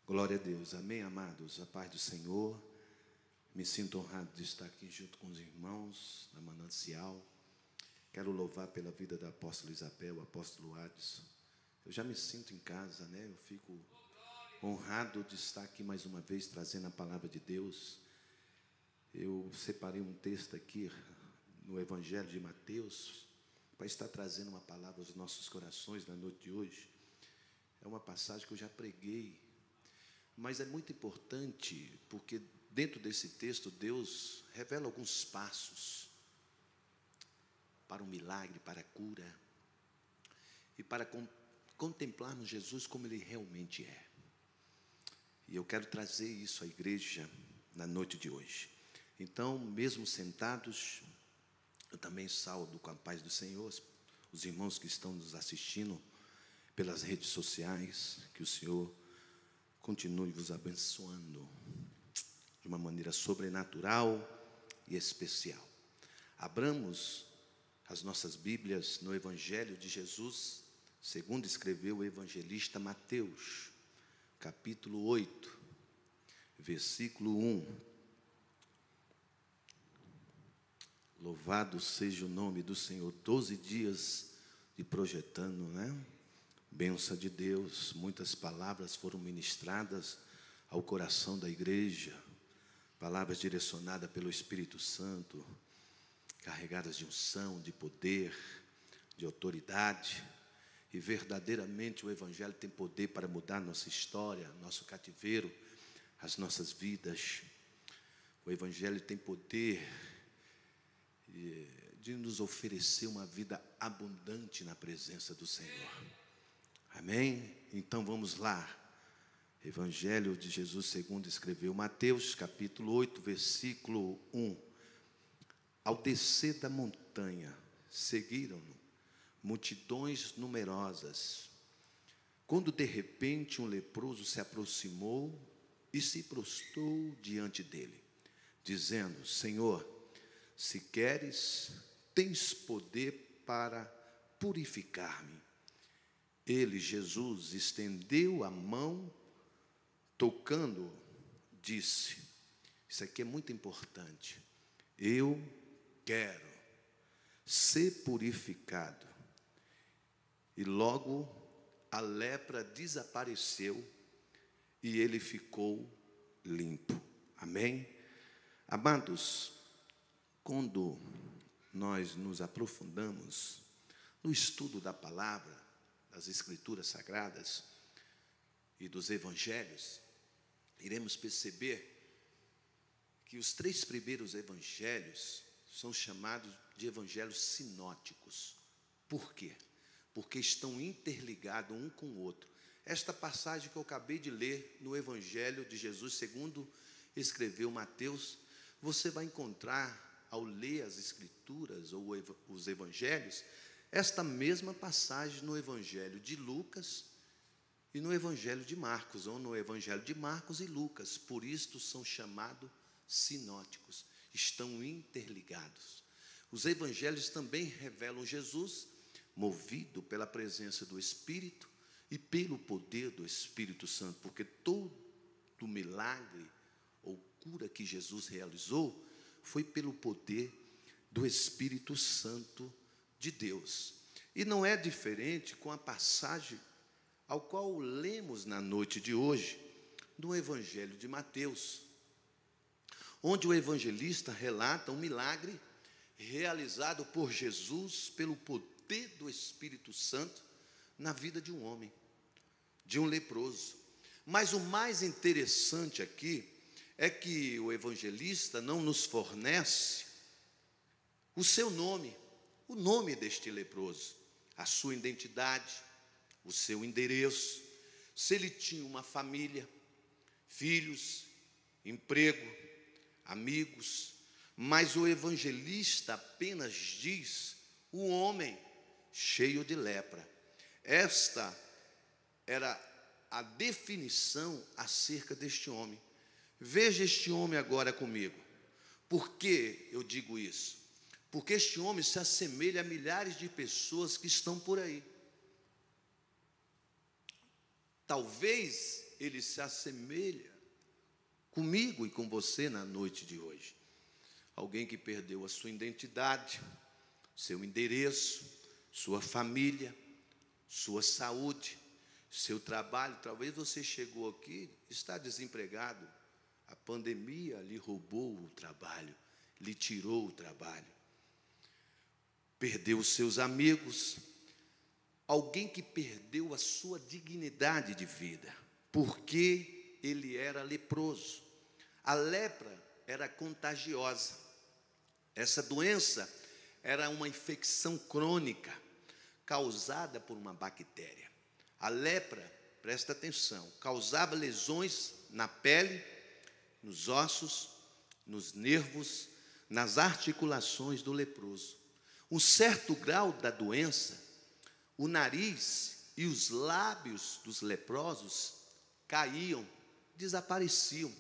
Glória a Deus, amém, amados, a paz do Senhor. Me sinto honrado de estar aqui junto com os irmãos da Manancial. Quero louvar pela vida da apóstola Isabel, apóstolo Adson. Eu já me sinto em casa, né? Eu fico honrado de estar aqui mais uma vez trazendo a palavra de Deus. Eu separei um texto aqui no Evangelho de Mateus para estar trazendo uma palavra aos nossos corações na noite de hoje. É uma passagem que eu já preguei, mas é muito importante porque dentro desse texto Deus revela alguns passos para o milagre, para a cura e para contemplarmos Jesus como Ele realmente é. E eu quero trazer isso à igreja na noite de hoje. Então, mesmo sentados, eu também saúdo com a paz do Senhor os irmãos que estão nos assistindo pelas redes sociais, que o Senhor continue vos abençoando de uma maneira sobrenatural e especial. Abramos as nossas Bíblias no Evangelho de Jesus, segundo escreveu o evangelista Mateus, capítulo 8, versículo 1. Louvado seja o nome do Senhor. 12 dias de projetando, né? Bênção de Deus, muitas palavras foram ministradas ao coração da igreja, palavras direcionadas pelo Espírito Santo, carregadas de unção, de poder, de autoridade, e verdadeiramente o Evangelho tem poder para mudar nossa história, nosso cativeiro, as nossas vidas. O Evangelho tem poder de nos oferecer uma vida abundante na presença do Senhor. Amém? Então vamos lá. Evangelho de Jesus segundo escreveu Mateus, capítulo 8, versículo 1. Ao descer da montanha, seguiram-no multidões numerosas. Quando de repente um leproso se aproximou e se prostrou diante dele, dizendo: Senhor, se queres, tens poder para purificar-me. Ele, Jesus, estendeu a mão, tocando, disse, isso aqui é muito importante, eu quero ser purificado. E logo a lepra desapareceu e ele ficou limpo. Amém? Amados, quando nós nos aprofundamos no estudo da palavra, das Escrituras Sagradas e dos Evangelhos, iremos perceber que os 3 primeiros evangelhos são chamados de evangelhos sinóticos. Por quê? Porque estão interligados um com o outro. Esta passagem que eu acabei de ler no Evangelho de Jesus, segundo escreveu Mateus, você vai encontrar, ao ler as Escrituras ou os Evangelhos, esta mesma passagem no Evangelho de Lucas e no Evangelho de Marcos, ou no Evangelho de Marcos e Lucas. Por isto são chamados sinóticos, estão interligados. Os Evangelhos também revelam Jesus, movido pela presença do Espírito e pelo poder do Espírito Santo, porque todo milagre ou cura que Jesus realizou foi pelo poder do Espírito Santo de Deus. E não é diferente com a passagem ao qual lemos na noite de hoje, no Evangelho de Mateus, onde o evangelista relata um milagre realizado por Jesus pelo poder do Espírito Santo na vida de um homem, de um leproso. Mas o mais interessante aqui é que o evangelista não nos fornece o seu nome, o nome deste leproso, a sua identidade, o seu endereço, se ele tinha uma família, filhos, emprego, amigos, mas o evangelista apenas diz o homem cheio de lepra. Esta era a definição acerca deste homem. Veja este homem agora comigo. Por que eu digo isso? Porque este homem se assemelha a milhares de pessoas que estão por aí. Talvez ele se assemelha comigo e com você na noite de hoje. Alguém que perdeu a sua identidade, seu endereço, sua família, sua saúde, seu trabalho. Talvez você chegou aqui, está desempregado. A pandemia lhe roubou o trabalho, lhe tirou o trabalho. Perdeu os seus amigos. Alguém que perdeu a sua dignidade de vida, porque ele era leproso. A lepra era contagiosa. Essa doença era uma infecção crônica causada por uma bactéria. A lepra, presta atenção, causava lesões na pele, nos ossos, nos nervos, nas articulações do leproso. Um certo grau da doença, o nariz e os lábios dos leprosos caíam, desapareciam.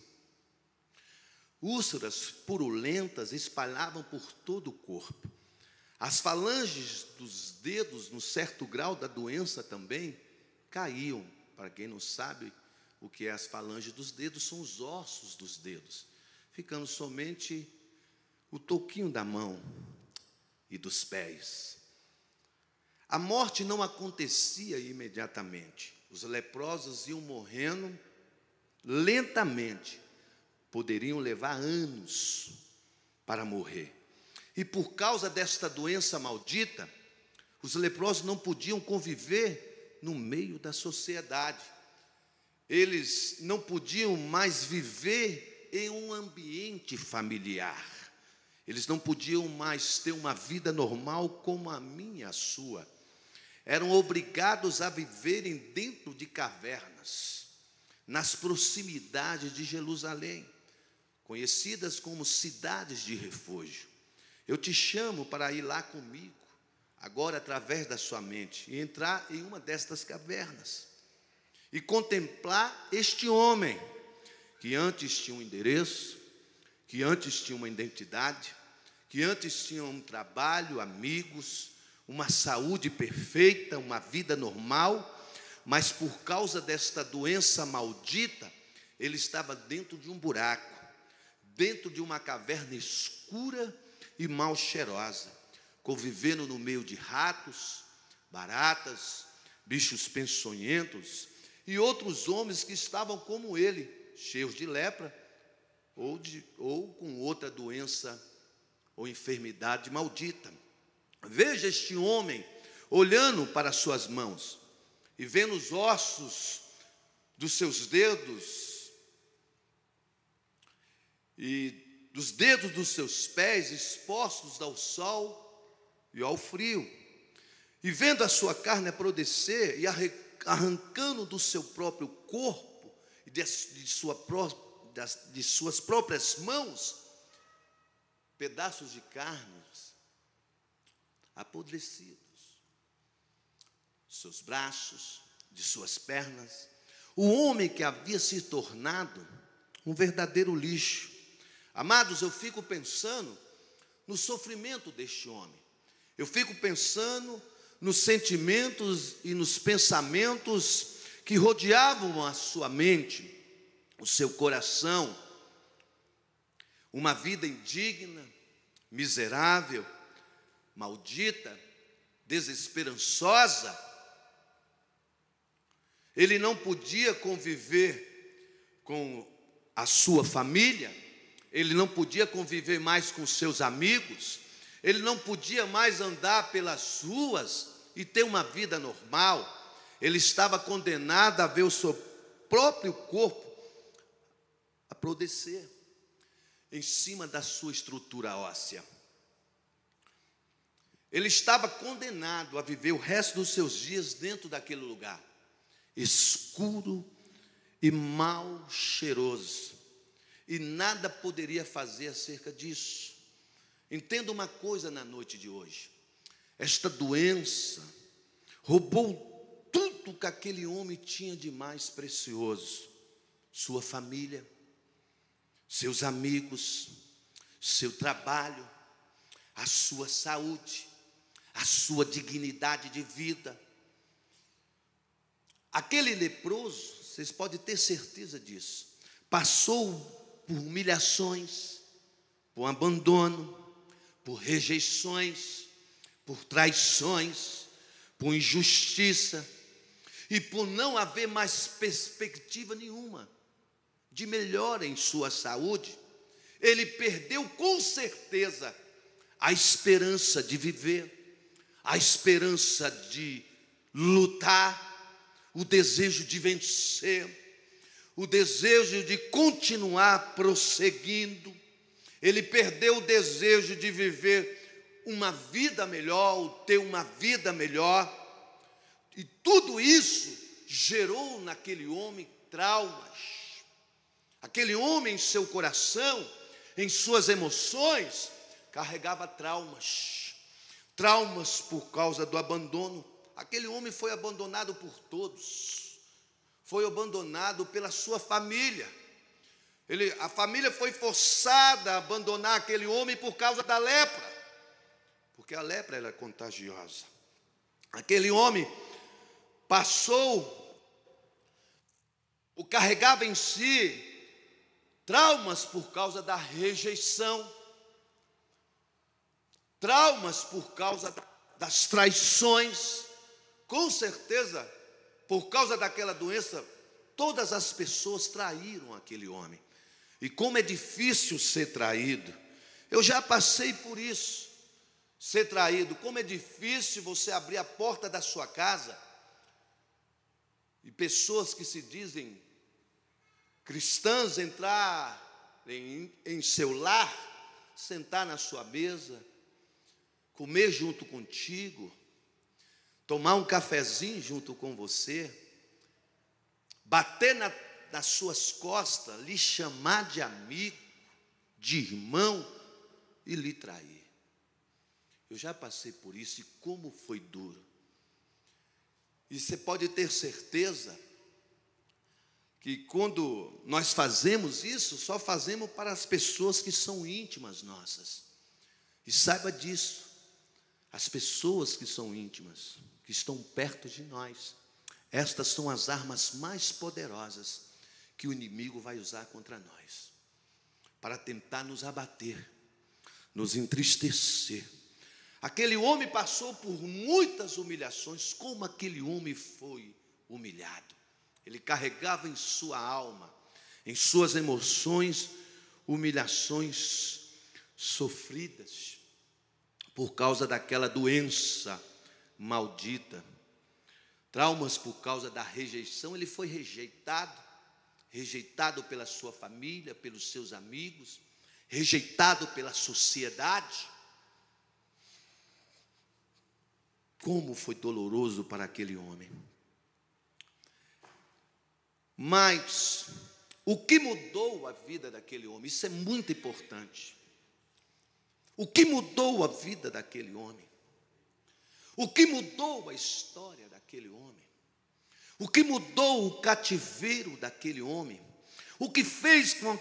Úlceras purulentas espalhavam por todo o corpo. As falanges dos dedos, num certo grau da doença também, caíam. Para quem não sabe o que é as falanges dos dedos, são os ossos dos dedos, ficando somente o toquinho da mão e dos pés. A morte não acontecia imediatamente. Os leprosos iam morrendo lentamente. Poderiam levar anos para morrer. E por causa desta doença maldita, os leprosos não podiam conviver no meio da sociedade. Eles não podiam mais viver em um ambiente familiar. Eles não podiam mais ter uma vida normal como a minha e a sua. Eram obrigados a viverem dentro de cavernas, nas proximidades de Jerusalém, conhecidas como cidades de refúgio. Eu te chamo para ir lá comigo, agora através da sua mente, e entrar em uma destas cavernas, e contemplar este homem, que antes tinha um endereço, que antes tinha uma identidade, que antes tinha um trabalho, amigos, uma saúde perfeita, uma vida normal, mas por causa desta doença maldita, ele estava dentro de um buraco, dentro de uma caverna escura e mal cheirosa, convivendo no meio de ratos, baratas, bichos peçonhentos e outros homens que estavam como ele, cheios de lepra ou com outra doença ou enfermidade maldita. Veja este homem olhando para as suas mãos e vendo os ossos dos seus dedos e dos dedos dos seus pés expostos ao sol e ao frio, e vendo a sua carne apodrecer e arrancando do seu próprio corpo e de suas próprias mãos pedaços de carnes apodrecidos, seus braços, de suas pernas. O homem que havia se tornado um verdadeiro lixo. Amados, eu fico pensando no sofrimento deste homem. Eu fico pensando nos sentimentos e nos pensamentos que rodeavam a sua mente, o seu coração. Uma vida indigna, miserável, maldita, desesperançosa. Ele não podia conviver com a sua família, ele não podia conviver mais com seus amigos, ele não podia mais andar pelas ruas e ter uma vida normal. Ele estava condenado a ver o seu próprio corpo apodrecer em cima da sua estrutura óssea. Ele estava condenado a viver o resto dos seus dias dentro daquele lugar, escuro e mal cheiroso, e nada poderia fazer acerca disso. Entenda uma coisa na noite de hoje: esta doença roubou tudo que aquele homem tinha de mais precioso: sua família, seus amigos, seu trabalho, a sua saúde, a sua dignidade de vida. Aquele leproso vocês podem ter certeza disso, passou por humilhações, por abandono, por rejeições, por traições, por injustiça e por não haver mais perspectiva nenhuma de melhora em sua saúde. Ele perdeu com certeza a esperança de viver, a esperança de lutar, o desejo de vencer, o desejo de continuar prosseguindo. Ele perdeu o desejo de viver uma vida melhor, ter uma vida melhor. E tudo isso gerou naquele homem traumas. Aquele homem em seu coração, em suas emoções, carregava traumas. Traumas por causa do abandono. Aquele homem foi abandonado por todos. Foi abandonado pela sua família. A família foi forçada a abandonar aquele homem por causa da lepra. Porque a lepra era contagiosa. Aquele homem carregava em si traumas por causa da rejeição, traumas por causa das traições. Com certeza, por causa daquela doença, todas as pessoas traíram aquele homem. E como é difícil ser traído. Eu já passei por isso, ser traído. Como é difícil você abrir a porta da sua casa e pessoas que se dizem cristãs entrar em seu lar, sentar na sua mesa, comer junto contigo, tomar um cafezinho junto com você, bater nas suas costas, lhe chamar de amigo, de irmão e lhe trair. Eu já passei por isso e como foi duro. E você pode ter certeza que quando nós fazemos isso, só fazemos para as pessoas que são íntimas nossas. E saiba disso, as pessoas que são íntimas, que estão perto de nós, estas são as armas mais poderosas que o inimigo vai usar contra nós, para tentar nos abater, nos entristecer. Aquele homem passou por muitas humilhações. Como aquele homem foi humilhado. Ele carregava em sua alma, em suas emoções, humilhações sofridas por causa daquela doença maldita. Traumas por causa da rejeição. Ele foi rejeitado pela sua família, pelos seus amigos, rejeitado pela sociedade. Como foi doloroso para aquele homem. Mas o que mudou a vida daquele homem? Isso é muito importante. O que mudou a vida daquele homem? O que mudou a história daquele homem? O que mudou o cativeiro daquele homem? O que fez com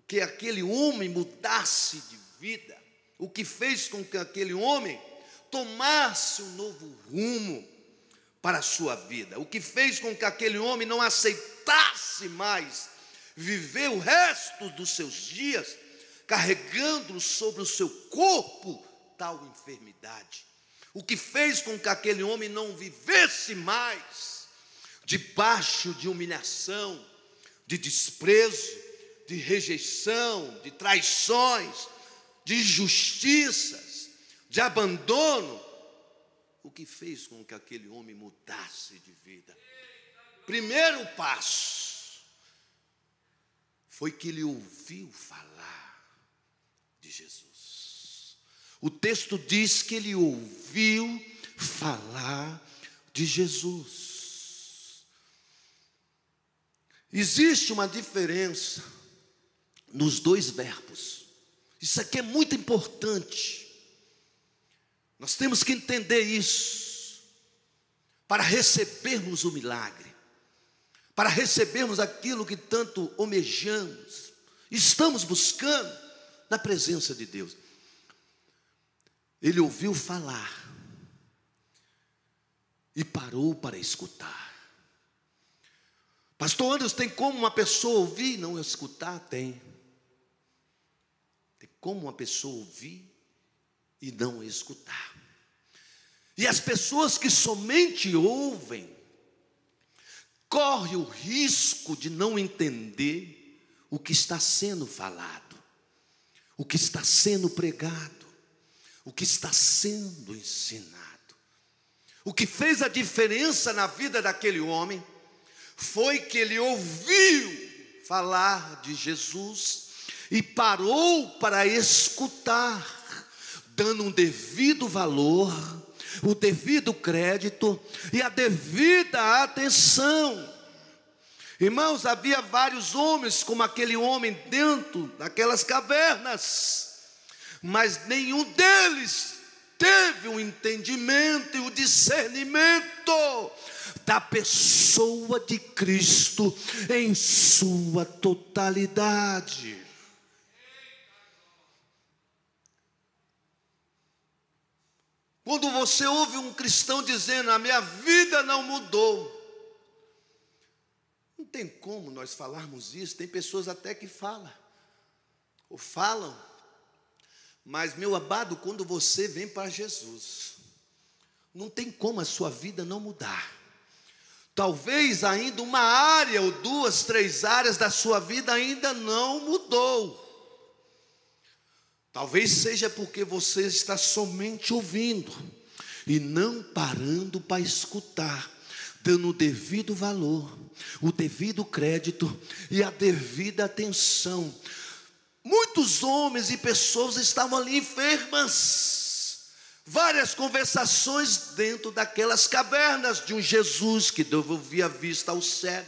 que aquele homem mudasse de vida? O que fez com que aquele homem tomasse um novo rumo para a sua vida? O que fez com que aquele homem não aceitasse mais viver o resto dos seus dias carregando sobre o seu corpo tal enfermidade? O que fez com que aquele homem não vivesse mais debaixo de humilhação, de desprezo, de rejeição, de traições, de injustiças, de abandono? O que fez com que aquele homem mudasse de vida? Primeiro passo foi que ele ouviu falar de Jesus. O texto diz que ele ouviu falar de Jesus. Existe uma diferença nos dois verbos. Isso aqui é muito importante. Nós temos que entender isso para recebermos o milagre, para recebermos aquilo que tanto almejamos, estamos buscando na presença de Deus. Ele ouviu falar e parou para escutar. Pastor Anderson, tem como uma pessoa ouvir e não escutar? Tem. Tem como uma pessoa ouvir e não escutar. E as pessoas que somente ouvem, correm o risco de não entender o que está sendo falado, o que está sendo pregado, o que está sendo ensinado. O que fez a diferença na vida daquele homem foi que ele ouviu falar de Jesus e parou para escutar, dando um devido valor, o devido crédito e a devida atenção. Irmãos, havia vários homens como aquele homem dentro daquelas cavernas, mas nenhum deles teve o entendimento e o discernimento da pessoa de Cristo em sua totalidade. Quando você ouve um cristão dizendo: a minha vida não mudou, não tem como nós falarmos isso. Tem pessoas até que falam, mas meu amado, quando você vem para Jesus, não tem como a sua vida não mudar. Talvez ainda uma área ou 2, 3 áreas da sua vida ainda não mudou. Talvez seja porque você está somente ouvindo e não parando para escutar, dando o devido valor, o devido crédito e a devida atenção. Muitos homens e pessoas estavam ali enfermas. Várias conversações dentro daquelas cavernas de um Jesus que devolvia a vista ao cego,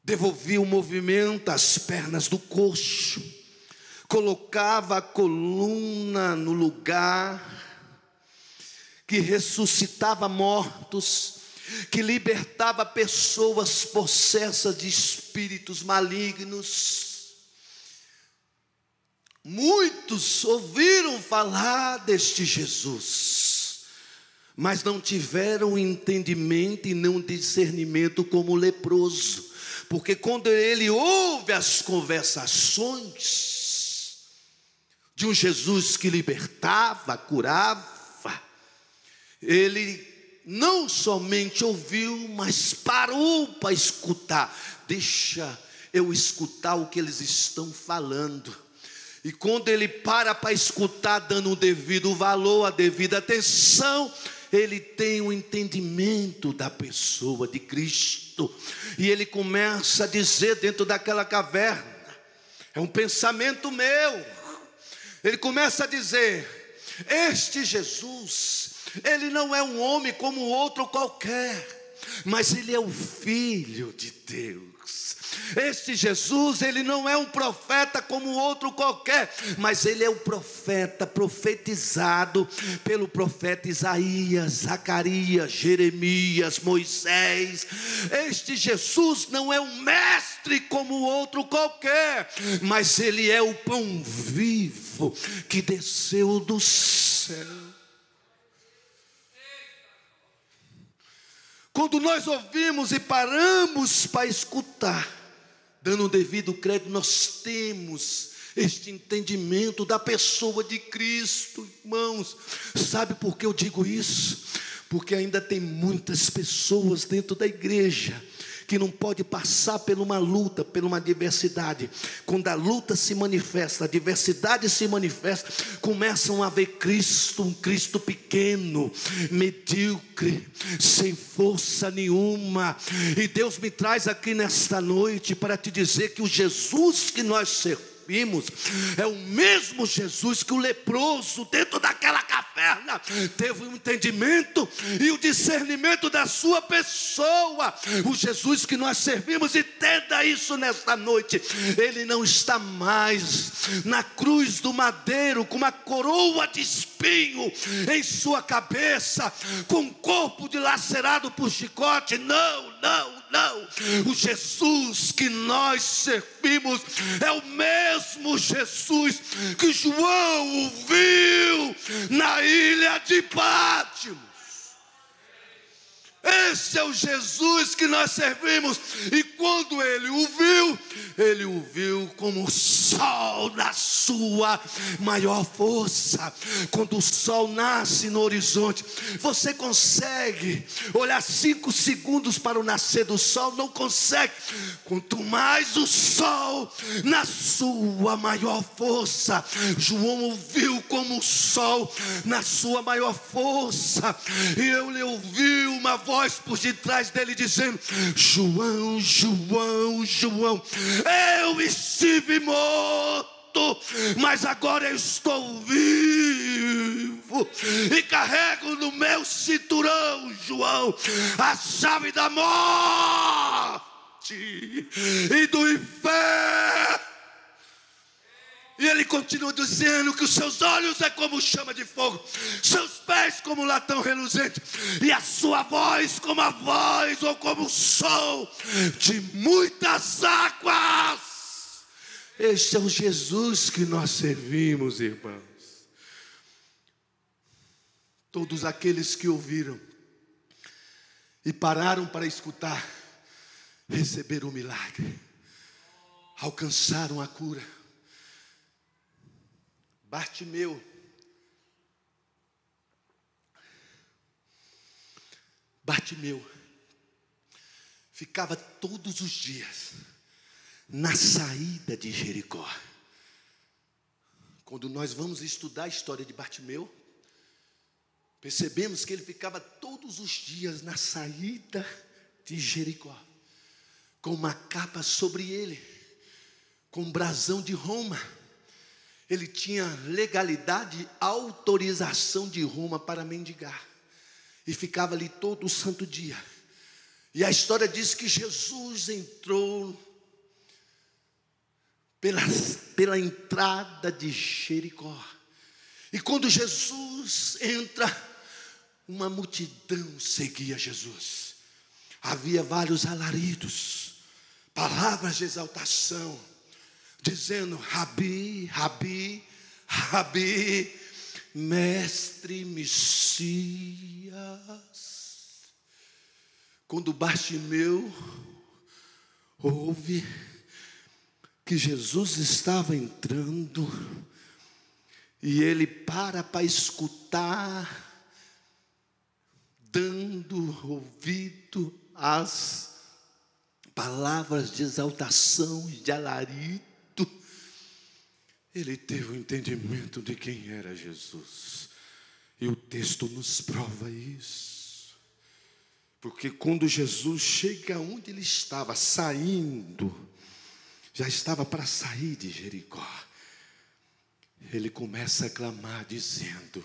devolvia o movimento às pernas do coxo, colocava a coluna no lugar, que ressuscitava mortos, que libertava pessoas possessas de espíritos malignos. Muitos ouviram falar deste Jesus, mas não tiveram entendimento e não discernimento como o leproso, porque quando ele ouve as conversações de um Jesus que libertava, curava, ele não somente ouviu, mas parou para escutar. Deixa eu escutar o que eles estão falando. E quando ele para escutar, dando o devido valor, a devida atenção, ele tem um entendimento da pessoa de Cristo. E ele começa a dizer dentro daquela caverna, é um pensamento meu, ele começa a dizer: este Jesus, ele não é um homem como outro qualquer, mas ele é o Filho de Deus. Este Jesus, ele não é um profeta como outro qualquer, mas ele é o profeta profetizado pelo profeta Isaías, Zacarias, Jeremias, Moisés. Este Jesus não é um mestre como outro qualquer, mas ele é o pão vivo que desceu do céu. Quando nós ouvimos e paramos para escutar, dando o devido crédito, nós temos este entendimento da pessoa de Cristo. Irmãos, sabe por que eu digo isso? Porque ainda tem muitas pessoas dentro da igreja que não pode passar por uma luta, por uma adversidade. Quando a luta se manifesta, a adversidade se manifesta, começam a ver Cristo, um Cristo pequeno, medíocre, sem força nenhuma. E Deus me traz aqui nesta noite para te dizer que o Jesus que nós servimos é o mesmo Jesus que o leproso dentro daquela caverna teve o entendimento e o discernimento da sua pessoa. O Jesus que nós servimos, entenda isso nesta noite, ele não está mais na cruz do madeiro com uma coroa de espinho em sua cabeça, com um corpo dilacerado por chicote. Não. O Jesus que nós servimos é o mesmo Jesus que João ouviu na ilha de Pátimos. Esse é o Jesus que nós servimos. E quando ele o viu como o sol na sua maior força. Quando o sol nasce no horizonte, você consegue olhar 5 segundos para o nascer do sol? Não consegue. Quanto mais o sol na sua maior força. João o viu como o sol na sua maior força. E ele ouviu uma voz por detrás dele dizendo: João, João, João, eu estive morto, mas agora eu estou vivo e carrego no meu cinturão, João, a chave da morte e do inferno. E ele continua dizendo que os seus olhos é como chama de fogo, seus pés como latão reluzente, e a sua voz como a voz ou como o som de muitas águas. Este é o Jesus que nós servimos, irmãos. Todos aqueles que ouviram e pararam para escutar, receberam o milagre, alcançaram a cura. Bartimeu ficava todos os dias na saída de Jericó. Quando nós vamos estudar a história de Bartimeu, percebemos que ele ficava todos os dias na saída de Jericó, com uma capa sobre ele, com um brasão de Roma. Ele tinha legalidade, autorização de Roma para mendigar. E ficava ali todo o santo dia. E a história diz que Jesus entrou pela entrada de Jericó. E quando Jesus entra, uma multidão seguia Jesus. Havia vários alaridos, palavras de exaltação, dizendo: Rabi, Rabi, Rabi, mestre Messias. Quando Bartimeu ouve que Jesus estava entrando, e ele para escutar, dando ouvido às palavras de exaltação e de alarido, ele teve o entendimento de quem era Jesus. E o texto nos prova isso. Porque quando Jesus chega onde ele estava, saindo, já estava para sair de Jericó, ele começa a clamar dizendo: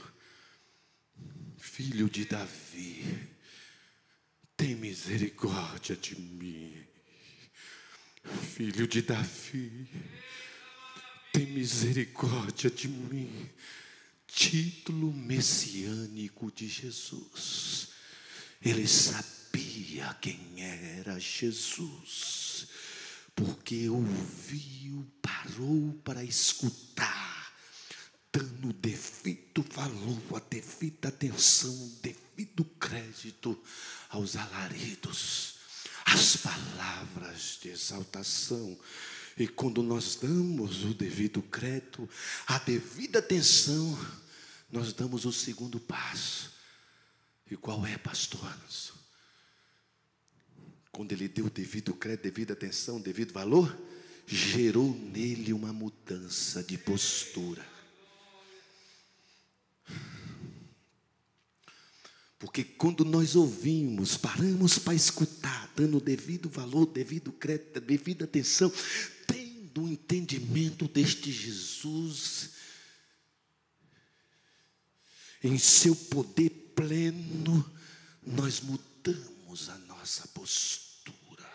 Filho de Davi, tem misericórdia de mim. Filho de Davi, tem misericórdia de mim. Título messiânico de Jesus. Ele sabia quem era Jesus, porque ouviu, parou para escutar, dando o devido valor, a devida atenção, o devido crédito aos alaridos, às palavras de exaltação. E quando nós damos o devido crédito, a devida atenção, nós damos o segundo passo. E qual é, pastor? Quando ele deu o devido crédito, devida atenção, devido valor, gerou nele uma mudança de postura. Porque quando nós ouvimos, paramos para escutar, dando o devido valor, devido crédito, devida atenção, tendo o entendimento deste Jesus, em seu poder pleno, nós mudamos a nossa postura.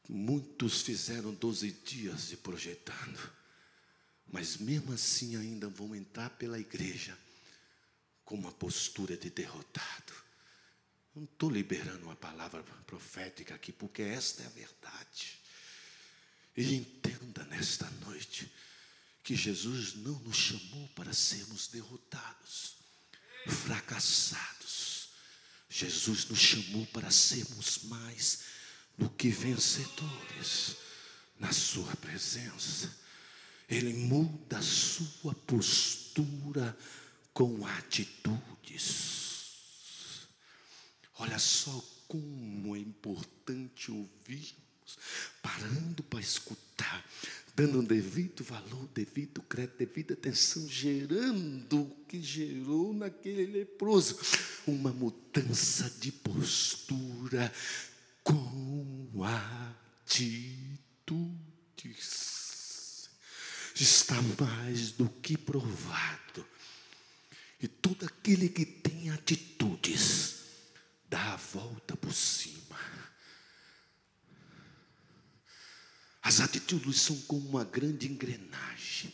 Muitos fizeram 12 dias de projetando, mas mesmo assim ainda vão entrar pela igreja com uma postura de derrotado. Não estou liberando uma palavra profética aqui, porque esta é a verdade. E entenda nesta noite que Jesus não nos chamou para sermos derrotados, fracassados. Jesus nos chamou para sermos mais do que vencedores na sua presença. Ele muda a sua postura com atitudes. Olha só como é importante ouvirmos, parando para escutar, dando um devido valor, devido crédito, devida atenção, gerando o que gerou naquele leproso, uma mudança de postura com atitudes. Está mais do que provado. E todo aquele que tem atitudes dá a volta por cima. As atitudes são como uma grande engrenagem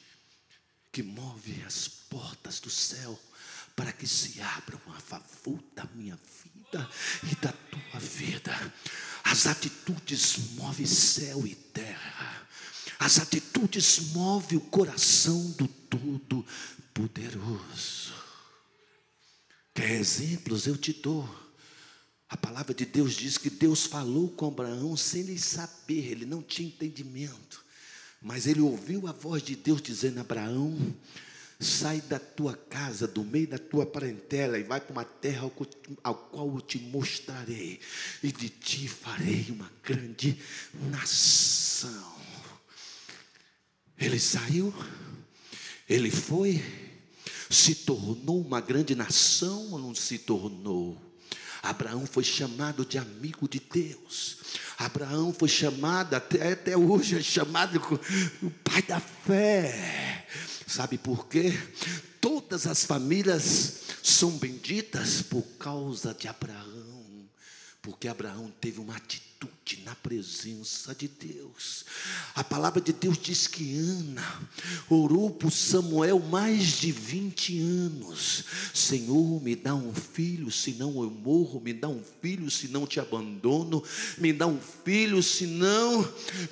que move as portas do céu para que se abram a favor da minha vida e da tua vida. As atitudes movem céu e terra. As atitudes movem o coração do Todo-Poderoso. Quer exemplos? Eu te dou. A palavra de Deus diz que Deus falou com Abraão sem ele saber, ele não tinha entendimento. Mas ele ouviu a voz de Deus dizendo: Abraão, sai da tua casa, do meio da tua parentela e vai para uma terra ao qual eu te mostrarei. E de ti farei uma grande nação. Ele saiu, ele foi, se tornou uma grande nação ou não se tornou? Abraão foi chamado de amigo de Deus. Abraão foi chamado, até hoje é chamado o pai da fé. Sabe por quê? Todas as famílias são benditas por causa de Abraão. Porque Abraão teve uma atitude na presença de Deus. A palavra de Deus diz que Ana orou por Samuel mais de 20 anos. Senhor, me dá um filho, senão eu morro. Me dá um filho, senão te abandono. Me dá um filho, senão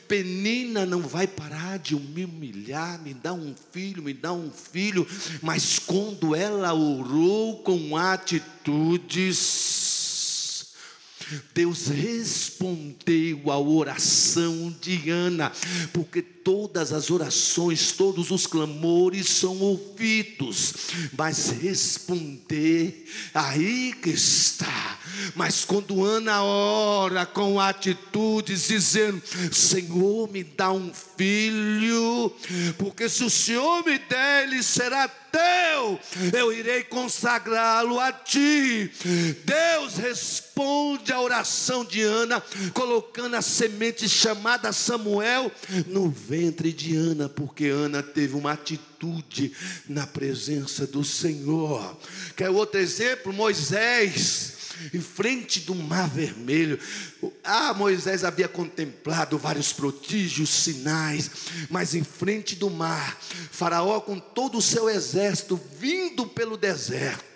Penina não vai parar de me humilhar. Me dá um filho, me dá um filho. Mas quando ela orou com atitudes, Deus respondeu à oração de Ana, porque todas as orações, todos os clamores são ouvidos, mas responder, aí que está. Mas quando Ana ora com atitudes, dizendo: Senhor, me dá um filho, porque se o Senhor me der, ele será teu, eu irei consagrá-lo a ti. Deus responde a oração de Ana, colocando a semente chamada Samuel no ventre de Ana, porque Ana teve uma atitude na presença do Senhor. Quer outro exemplo? Moisés, em frente do Mar Vermelho. Moisés havia contemplado vários prodígios, sinais, mas em frente do mar, Faraó com todo o seu exército vindo pelo deserto,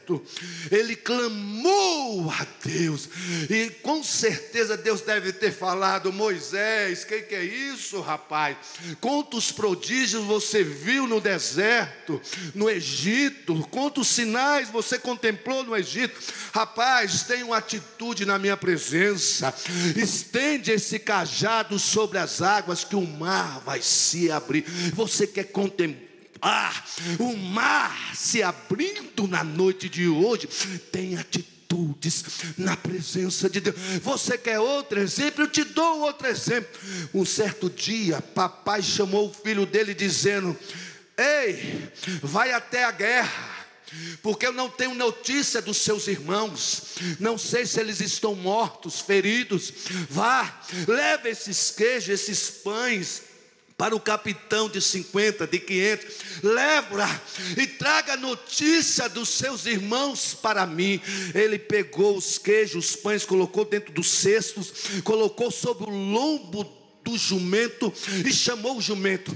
ele clamou a Deus, e com certeza Deus deve ter falado: Moisés, que é isso, rapaz? Quantos prodígios você viu no deserto, no Egito? Quantos sinais você contemplou no Egito? Rapaz, tenha uma atitude na minha presença, estende esse cajado sobre as águas, que o mar vai se abrir. Você quer contemplar o mar se abrindo na noite de hoje? Tem atitudes na presença de Deus. Você quer outro exemplo? Eu te dou outro exemplo. Um certo dia, papai chamou o filho dele dizendo: ei, vai até a guerra, porque eu não tenho notícia dos seus irmãos, não sei se eles estão mortos, feridos. Vá, leva esses queijos, esses pães para o capitão de 50, de 500, leva e traga notícia dos seus irmãos para mim. Ele pegou os queijos, os pães, colocou dentro dos cestos, colocou sobre o lombo do jumento e chamou o jumento: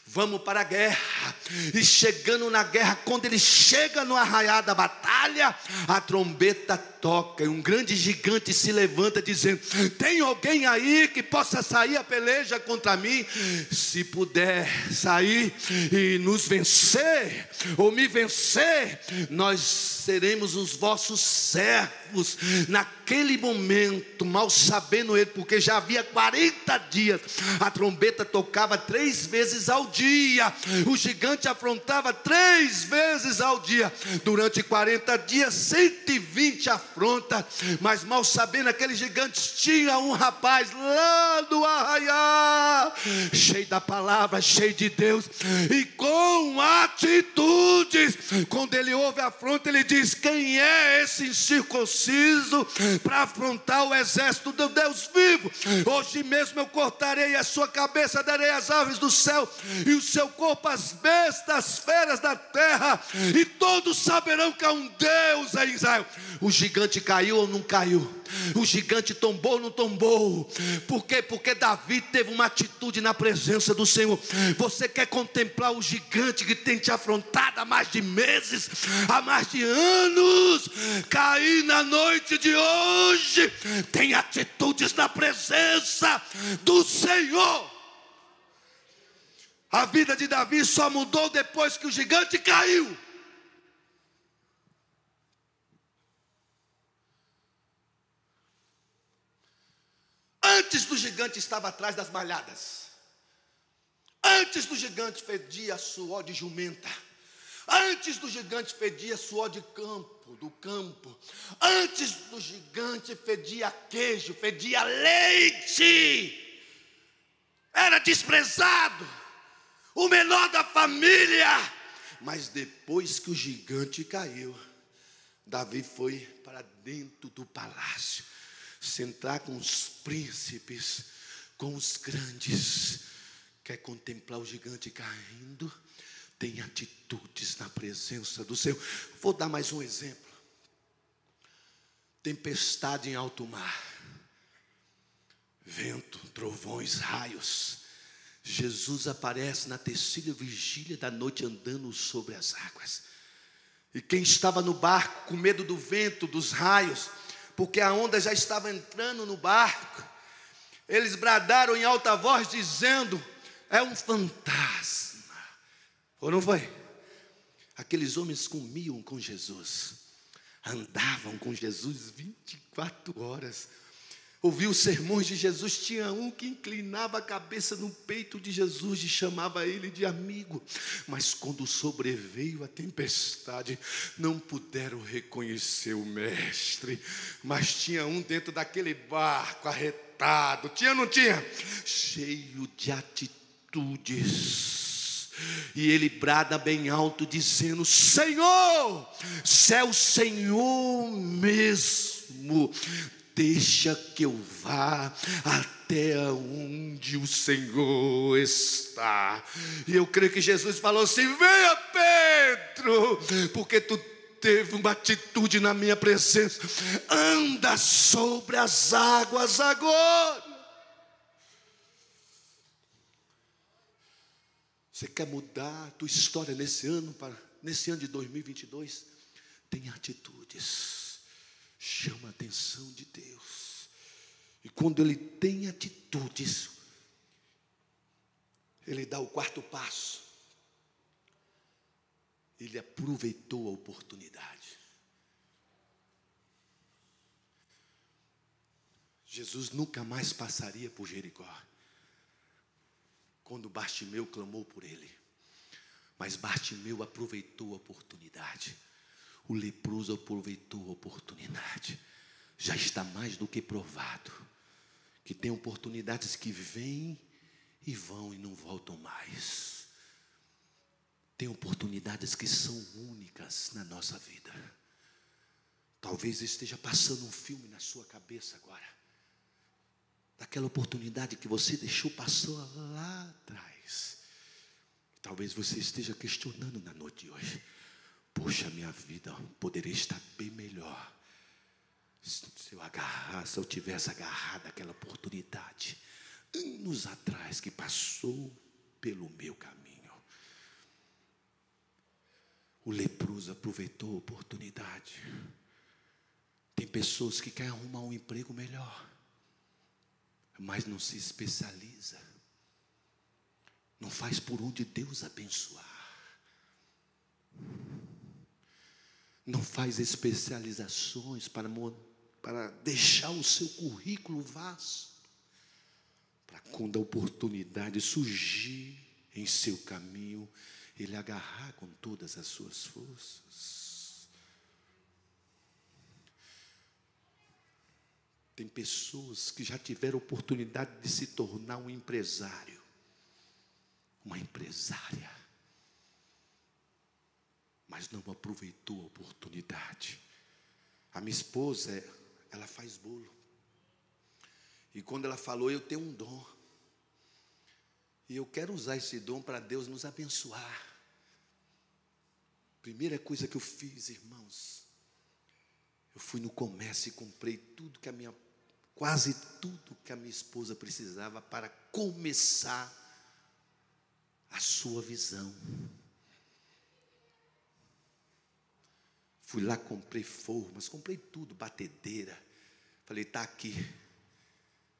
vamos para a guerra. E chegando na guerra, quando ele chega no arraial da batalha, batalha, a trombeta toca e um grande gigante se levanta dizendo: tem alguém aí que possa sair a peleja contra mim? Se puder sair e nos vencer, ou me vencer, nós seremos os vossos servos. Naquele momento, mal sabendo ele, porque já havia 40 dias, a trombeta tocava 3 vezes ao dia, o gigante afrontava 3 vezes ao dia, durante 40 dias, 120 afrontas. Mas mal sabendo, aqueles gigantes tinha um rapaz lá do arraial, cheio da palavra, cheio de Deus, e com atitudes. Quando ele ouve a afronta, ele diz: quem é esse incircunciso para afrontar o exército do Deus vivo? Hoje mesmo eu cortarei a sua cabeça, darei as aves do céu e o seu corpo às bestas, às feras da terra, e todos saberão que há um Deus em Israel. O gigante caiu ou não caiu? O gigante tombou ou não tombou? Por quê? Porque Davi teve uma atitude na presença do Senhor. Você quer contemplar o gigante que tem te afrontado há mais de meses, há mais de anos, cair na noite de hoje? Tem atitudes na presença do Senhor. A vida de Davi só mudou depois que o gigante caiu. Antes do gigante estava atrás das malhadas. Antes do gigante fedia suor de jumenta. Antes do gigante fedia suor de campo, do campo. Antes do gigante fedia queijo, fedia leite. Era desprezado, o menor da família. Mas depois que o gigante caiu, Davi foi para dentro do palácio, sentar com os príncipes, com os grandes. Quer contemplar o gigante caindo? Tem atitudes na presença do Senhor. Vou dar mais um exemplo. Tempestade em alto mar, vento, trovões, raios. Jesus aparece na terceira vigília da noite andando sobre as águas. E quem estava no barco com medo do vento, dos raios, porque a onda já estava entrando no barco, eles bradaram em alta voz dizendo: é um fantasma. Ou não foi? Aqueles homens comiam com Jesus, andavam com Jesus 24 horas. Ouviu os sermões de Jesus. Tinha um que inclinava a cabeça no peito de Jesus e chamava ele de amigo. Mas quando sobreveio a tempestade, não puderam reconhecer o mestre. Mas tinha um dentro daquele barco arretado. Tinha ou não tinha? Cheio de atitudes. E ele brada bem alto dizendo: Senhor, se é o Senhor mesmo, deixa que eu vá até onde o Senhor está. E eu creio que Jesus falou assim: venha, Pedro, porque tu teve uma atitude na minha presença. Anda sobre as águas agora. Você quer mudar a tua história nesse ano de 2022? Tem atitudes. Chama a atenção de Deus. E quando ele tem atitudes, ele dá o quarto passo. Ele aproveitou a oportunidade. Jesus nunca mais passaria por Jericó, quando Bartimeu clamou por ele. Mas Bartimeu aproveitou a oportunidade. O leproso aproveitou a oportunidade. Já está mais do que provado que tem oportunidades que vêm e vão e não voltam mais. Tem oportunidades que são únicas na nossa vida. Talvez esteja passando um filme na sua cabeça agora, daquela oportunidade que você deixou passar lá atrás. Talvez você esteja questionando na noite de hoje: poxa, minha vida poderia estar bem melhor se eu tivesse agarrado aquela oportunidade anos atrás que passou pelo meu caminho. O leproso aproveitou a oportunidade. Tem pessoas que querem arrumar um emprego melhor, mas não se especializa. Não faz por onde Deus abençoar. Não faz especializações para deixar o seu currículo vasto, para quando a oportunidade surgir em seu caminho, ele agarrar com todas as suas forças. Tem pessoas que já tiveram oportunidade de se tornar um empresário, uma empresária, mas não aproveitou a oportunidade. A minha esposa, ela faz bolo. E quando ela falou, eu tenho um dom. E eu quero usar esse dom para Deus nos abençoar. Primeira coisa que eu fiz, irmãos, eu fui no comércio e comprei quase tudo que a minha esposa precisava para começar a sua visão. Fui lá, comprei formas, comprei tudo, batedeira. Falei, está aqui.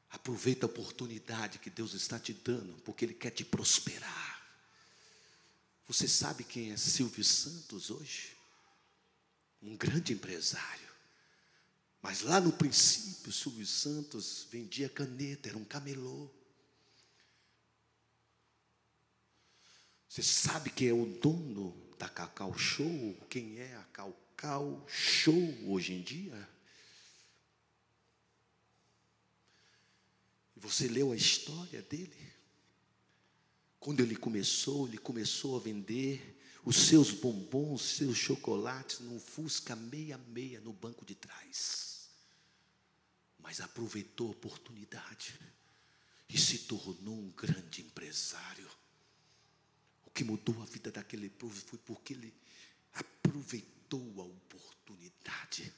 Aproveita a oportunidade que Deus está te dando, porque Ele quer te prosperar. Você sabe quem é Silvio Santos hoje? Um grande empresário. Mas lá no princípio, Silvio Santos vendia caneta, era um camelô. Você sabe quem é o dono da Cacau Show? Quem é a Cacau Show hoje em dia? E você leu a história dele? Quando ele começou a vender os seus bombons, os seus chocolates num Fusca 66 no banco de trás. Mas aproveitou a oportunidade e se tornou um grande empresário. O que mudou a vida daquele leproso foi porque ele aproveitou a oportunidade.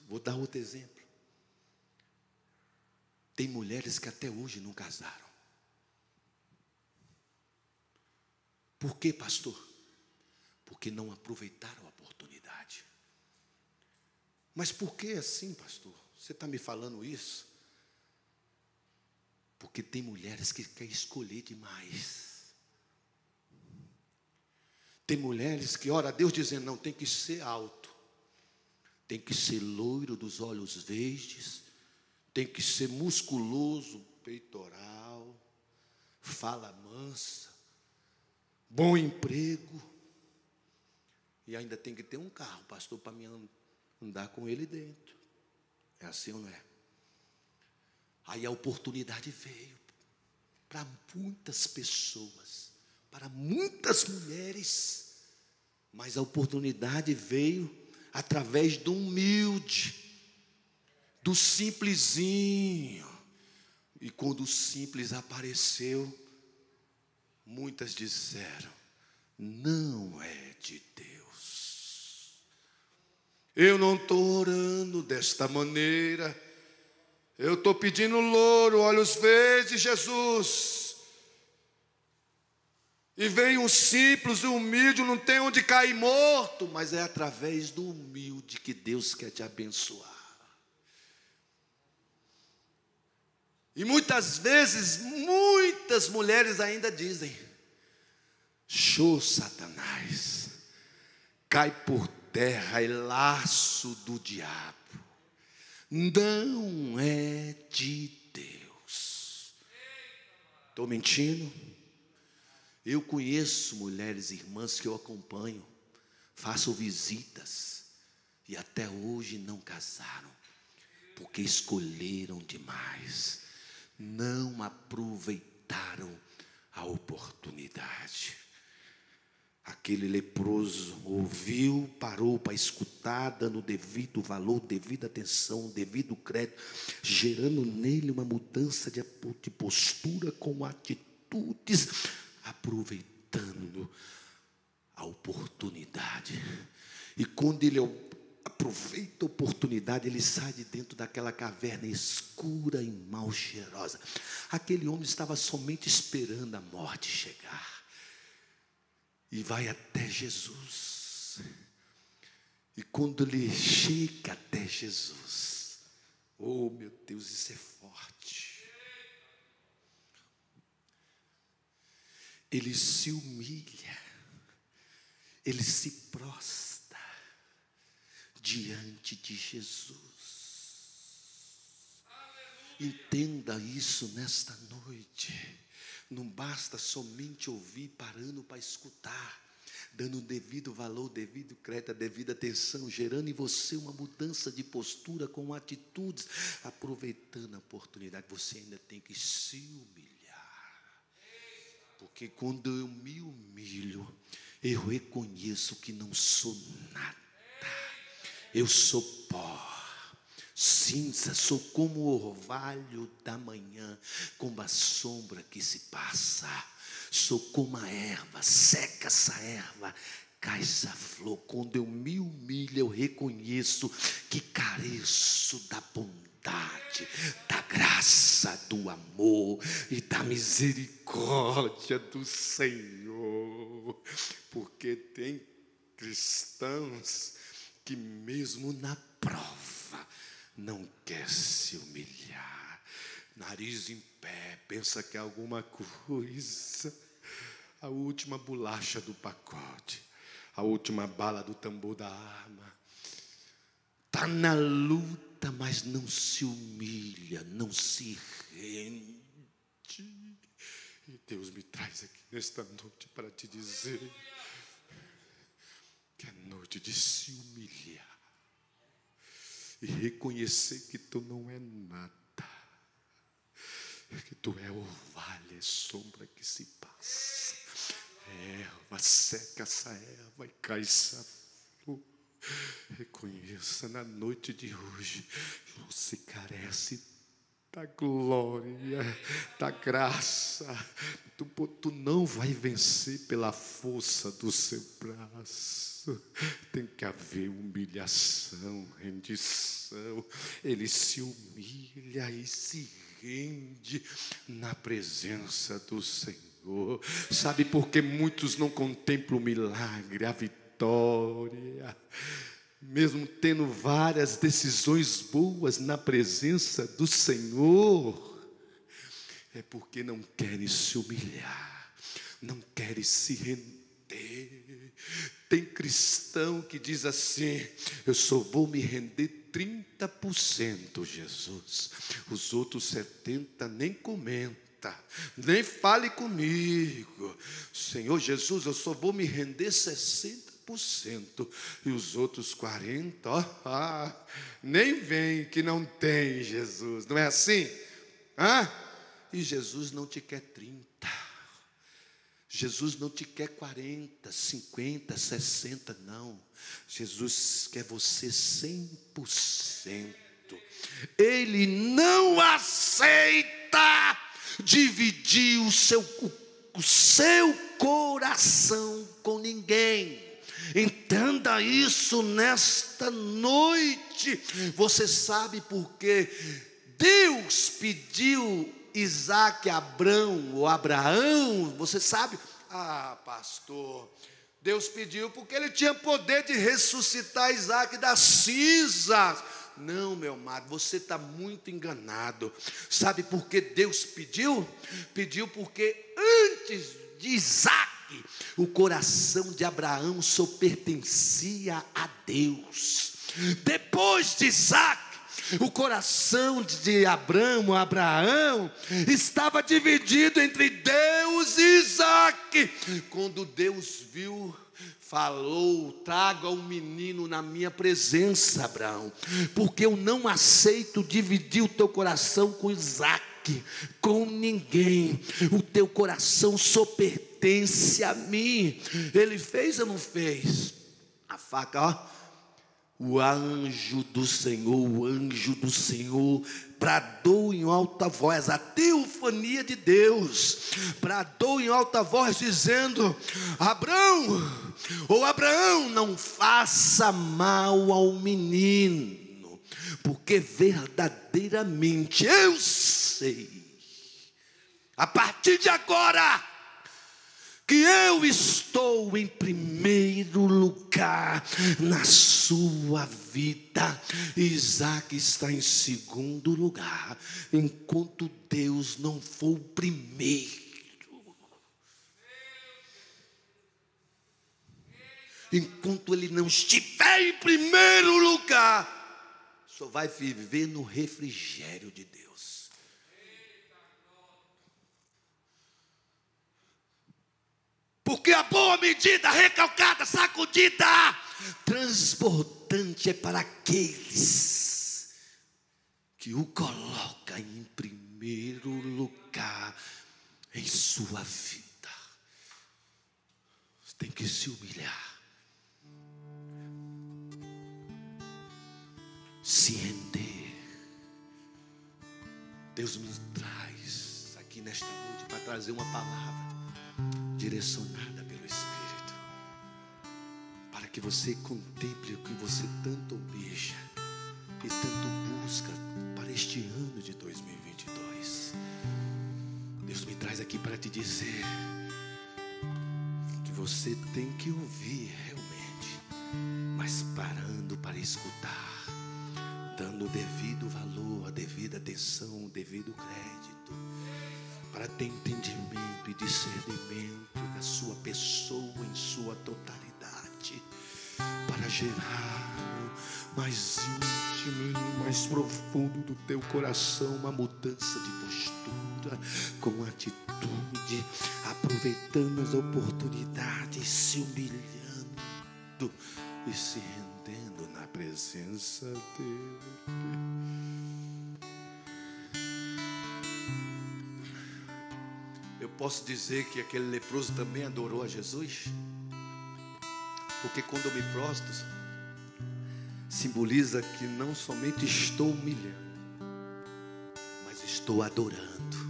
Vou dar outro exemplo. Tem mulheres que até hoje não casaram. Por quê, pastor? Porque não aproveitaram a oportunidade. Mas por que assim, pastor? Você está me falando isso? Porque tem mulheres que querem escolher demais. Tem mulheres que ora a Deus dizendo, não, tem que ser alto. Tem que ser loiro dos olhos verdes. Tem que ser musculoso, peitoral, fala mansa, bom emprego. E ainda tem que ter um carro, pastor, para me andar com ele dentro. É assim ou não é? Aí a oportunidade veio para muitas pessoas, para muitas mulheres. Mas a oportunidade veio através do humilde, do simplesinho. E quando o simples apareceu, muitas disseram, não é de Deus. Eu não estou orando desta maneira. Eu estou pedindo louro, olhos verdes, Jesus. E vem um simples, um humilde, não tem onde cair morto. Mas é através do humilde que Deus quer te abençoar. E muitas vezes, muitas mulheres ainda dizem, show Satanás, cai por terra e laço do diabo. Não é de Deus. Estou mentindo? Eu conheço mulheres, irmãs que eu acompanho, faço visitas e até hoje não casaram, porque escolheram demais. Não aproveitaram a oportunidade. Aquele leproso ouviu, parou para escutar, dando devido valor, devida atenção, devido crédito, gerando nele uma mudança de postura com atitudes, aproveitando a oportunidade. E quando ele aproveita a oportunidade, ele sai de dentro daquela caverna escura e mal cheirosa. Aquele homem estava somente esperando a morte chegar. E vai até Jesus. E quando ele chega até Jesus, oh meu Deus, isso é forte. Ele se humilha, ele se prostra diante de Jesus. Entenda isso nesta noite. Não basta somente ouvir, parando para escutar, dando o devido valor, devido crédito, a devida atenção, gerando em você uma mudança de postura com atitudes, aproveitando a oportunidade. Você ainda tem que se humilhar, porque quando eu me humilho, eu reconheço que não sou nada. Eu sou pó, cinza, sou como o orvalho da manhã, como a sombra que se passa. Sou como a erva, seca essa erva, cai essa flor. Quando eu me humilho, eu reconheço que careço da bondade, da graça, do amor e da misericórdia do Senhor. Porque tem cristãos que mesmo na prova não quer se humilhar, nariz em pé, pensa que é alguma coisa, a última bolacha do pacote, a última bala do tambor da arma, está na luta, mas não se humilha, não se rende. E Deus me traz aqui nesta noite para te dizer que é noite de se humilhar e reconhecer que tu não é nada, que tu é orvalho, é sombra que se passa, erva, seca essa erva e cai essa flor. Reconheça na noite de hoje, você carece da glória, da graça. Tu não vai vencer pela força do seu braço. Tem que haver humilhação, rendição. Ele se humilha e se rende na presença do Senhor. Sabe por que muitos não contemplam o milagre, a vitória? Mesmo tendo várias decisões boas na presença do Senhor, é porque não querem se humilhar, não querem se render. Tem cristão que diz assim: eu só vou me render 30%, Jesus, os outros 70% nem comenta, nem fale comigo. Senhor Jesus, eu só vou me render 60%. E os outros 40%, nem vem que não tem, Jesus. Não é assim? E Jesus não te quer 30%. Jesus não te quer 40%, 50%, 60%, não. Jesus quer você 100%. Ele não aceita dividir o seu coração com ninguém. Entenda isso nesta noite. Você sabe por que Deus pediu Isaac a Abraão, ou Abraão? Você sabe? Pastor, Deus pediu porque ele tinha poder de ressuscitar Isaac das cinzas. Não, meu amado, você está muito enganado. Sabe por que Deus pediu? Pediu porque antes de Isaac, o coração de Abraão só pertencia a Deus. Depois de Isaac, o coração de Abraão estava dividido entre Deus e Isaac. Quando Deus viu, falou: traga um menino na minha presença, Abraão, porque eu não aceito dividir o teu coração com Isaac, com ninguém. O teu coração só pertence a mim. Ele fez ou não fez? A faca, o anjo do Senhor bradou em alta voz, a teofania de Deus bradou em alta voz, dizendo: Abraão, não faça mal ao menino, porque verdadeiramente eu sei, a partir de agora, que eu estou em primeiro lugar na sua vida. Isaac está em segundo lugar, enquanto Deus não for o primeiro. Enquanto ele não estiver em primeiro lugar, só vai viver no refrigério de Deus. Porque a boa medida, recalcada, sacudida, transbordante é para aqueles que o colocam em primeiro lugar em sua vida. Você tem que se humilhar, se render. Deus me traz aqui nesta noite para trazer uma palavra direcionada pelo Espírito, para que você contemple o que você tanto almeja e tanto busca para este ano de 2022. Deus me traz aqui para te dizer que você tem que ouvir realmente, mas parando para escutar, dando o devido valor, a devida atenção, o devido crédito, para ter entendimento e discernimento da sua pessoa em sua totalidade, para gerar mais íntimo e mais profundo do teu coração uma mudança de postura, com atitude, aproveitando as oportunidades, se humilhando e se rendendo na presença dele. Eu posso dizer que aquele leproso também adorou a Jesus, porque quando eu me prostro, simboliza que não somente estou humilhando, mas estou adorando.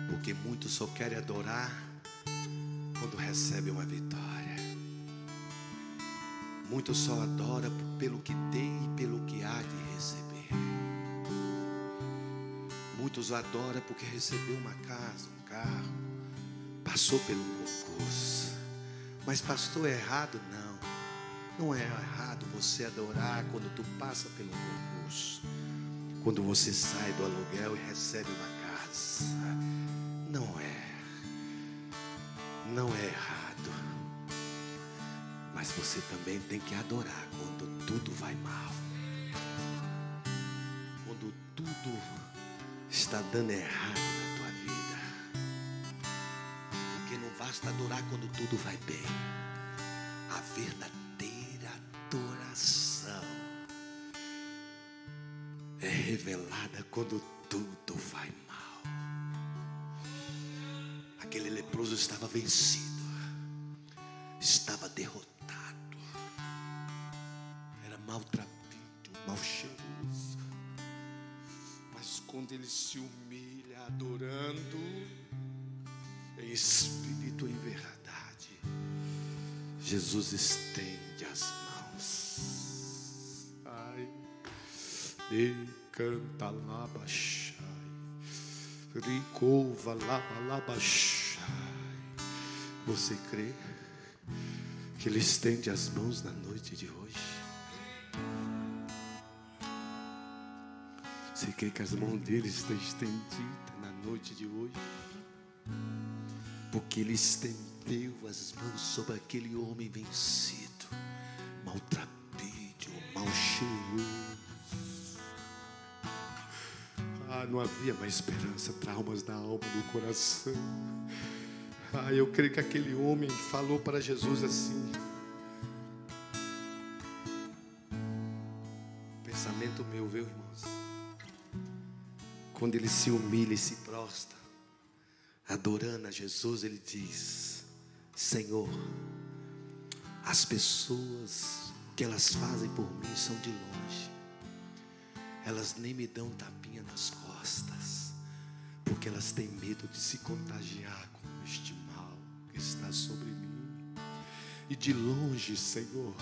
Porque muitos só querem adorar quando recebem uma vitória. Muitos só adoram pelo que tem e pelo que há de receber. Muitos adoram porque recebeu uma casa, um carro, passou pelo concurso. Mas pastor, é errado? Não é errado você adorar quando tu passa pelo concurso, quando você sai do aluguel e recebe uma casa. Não é errado. Mas você também tem que adorar quando tudo vai mal, quando tudo está dando errado na tua vida. Porque não basta adorar quando tudo vai bem. A verdadeira adoração é revelada quando tudo vai mal. Aquele leproso estava vencido, estava derrotado, era maltrapilho, mal cheiroso. Mas quando ele se humilha adorando em espírito e em verdade, Jesus estende as mãos. Ai, e canta labachai, ricova labachai. Você crê que ele estende as mãos na noite de hoje? Você crê que as mãos dele estão estendidas na noite de hoje? Porque ele estendeu as mãos sobre aquele homem vencido, maltrapilho, mal cheiroso. Não havia mais esperança, traumas na alma, no coração. Eu creio que aquele homem falou para Jesus assim: pensamento meu, viu, irmãos? Quando ele se humilha e se prostra, adorando a Jesus, ele diz: Senhor, As pessoas que elas fazem por mim são de longe. Elas nem me dão tapinha nas costas, porque elas têm medo de se contagiar com este mal que está sobre mim. E de longe, Senhor,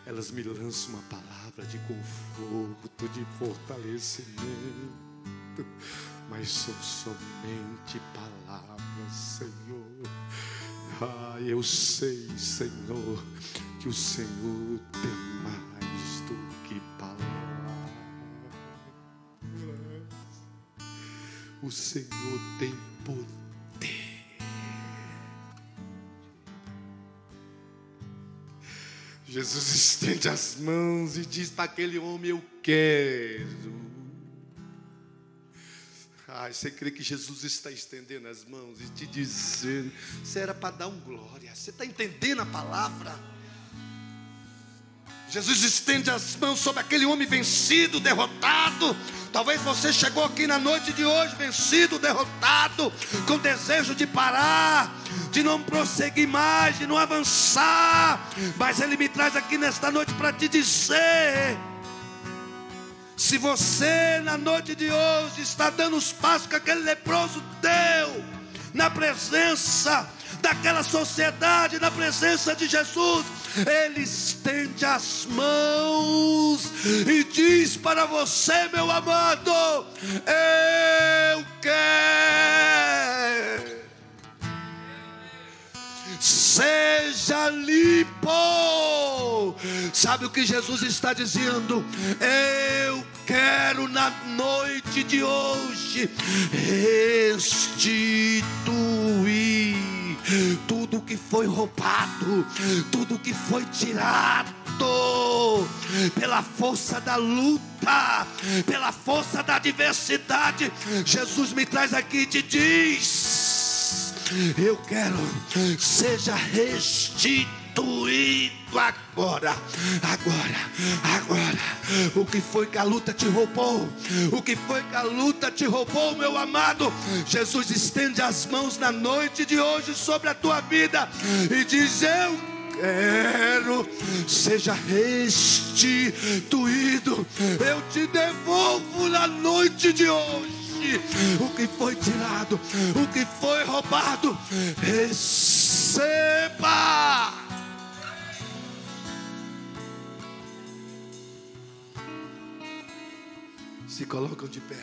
elas me lançam uma palavra de conforto, de fortalecimento, mas são somente palavras, Senhor. Eu sei, Senhor, que o Senhor tem mais do que palavras. O Senhor tem poder. Jesus estende as mãos e diz para aquele homem: eu quero. Você crê que Jesus está estendendo as mãos e te dizendo? Você era para dar glória. Você está entendendo a palavra? Jesus estende as mãos sobre aquele homem vencido, derrotado. Talvez você chegou aqui na noite de hoje vencido, derrotado, com desejo de parar, de não prosseguir mais, de não avançar. Mas Ele me traz aqui nesta noite para te dizer: se você na noite de hoje está dando os passos que aquele leproso deu, na presença daquela sociedade, na presença de Jesus, Ele estende as mãos e diz para você, meu amado: eu quero. Seja limpo. Sabe o que Jesus está dizendo? Eu quero na noite de hoje restituir tudo que foi roubado, tudo que foi tirado pela força da luta, pela força da adversidade. Jesus me traz aqui e te diz: eu quero, seja restituído agora. O que foi que a luta te roubou? O que foi que a luta te roubou, meu amado? Jesus estende as mãos na noite de hoje sobre a tua vida e diz: eu quero, seja restituído. Eu te devolvo na noite de hoje o que foi tirado, o que foi roubado. Receba. Se colocam de pé.